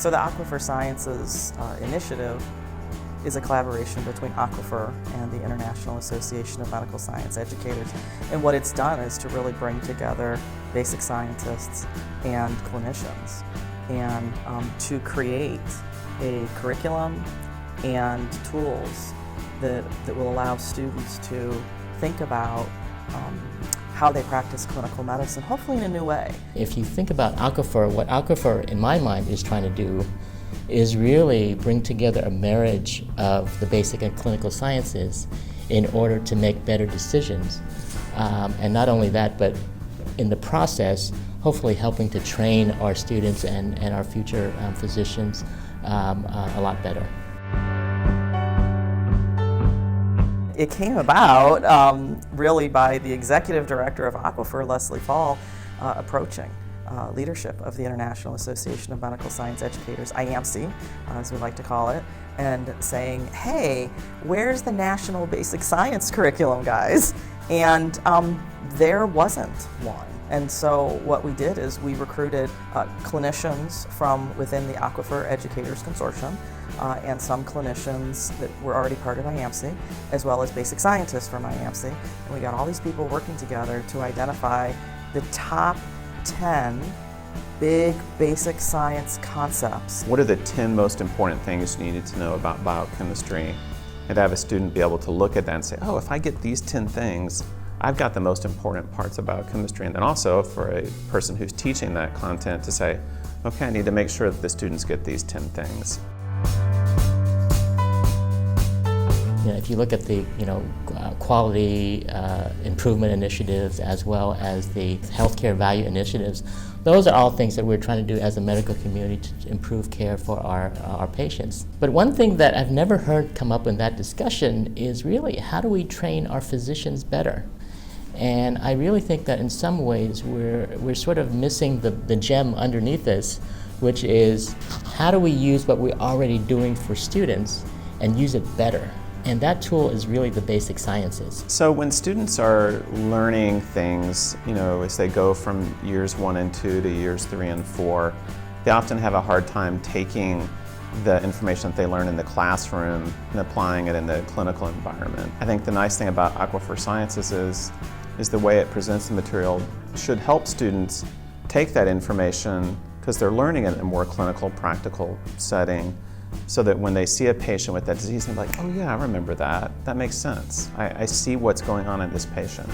So the Aquifer Sciences Initiative is a collaboration between Aquifer and the International Association of Medical Science Educators. And what it's done is to really bring together basic scientists and clinicians and to create a curriculum and tools that will allow students to think about how they practice clinical medicine, hopefully in a new way. If you think about Aquifer, what Aquifer, in my mind, is trying to do is really bring together a marriage of the basic and clinical sciences in order to make better decisions. And not only that, but in the process, hopefully helping to train our students and our future physicians a lot better. It came about really by the executive director of Aquifer, Leslie Fall, approaching leadership of the International Association of Medical Science Educators, IAMSE, as we like to call it, and saying, hey, where's the national basic science curriculum, guys? And there wasn't one. And so what we did is we recruited clinicians from within the Aquifer Educators Consortium and some clinicians that were already part of IAMSE, as well as basic scientists from IAMSE. And we got all these people working together to identify the top 10 big basic science concepts. What are the 10 most important things you needed to know about biochemistry? And to have a student be able to look at that and say, oh, if I get these 10 things, I've got the most important parts of biochemistry. And then also for a person who's teaching that content to say, okay, I need to make sure that the students get these 10 things. If you look at the quality improvement initiatives as well as the healthcare value initiatives, those are all things that we're trying to do as a medical community to improve care for our patients. But one thing that I've never heard come up in that discussion is really how do we train our physicians better? And I really think that in some ways we're sort of missing the gem underneath this, which is how do we use what we're already doing for students and use it better? And that tool is really the basic sciences. So when students are learning things, as they go from years 1 and 2 to years 3 and 4, they often have a hard time taking the information that they learn in the classroom and applying it in the clinical environment. I think the nice thing about Aquifer Sciences is the way it presents the material should help students take that information because they're learning it in a more clinical, practical setting, so that when they see a patient with that disease, they're like, oh yeah, I remember that. That makes sense. I see what's going on in this patient.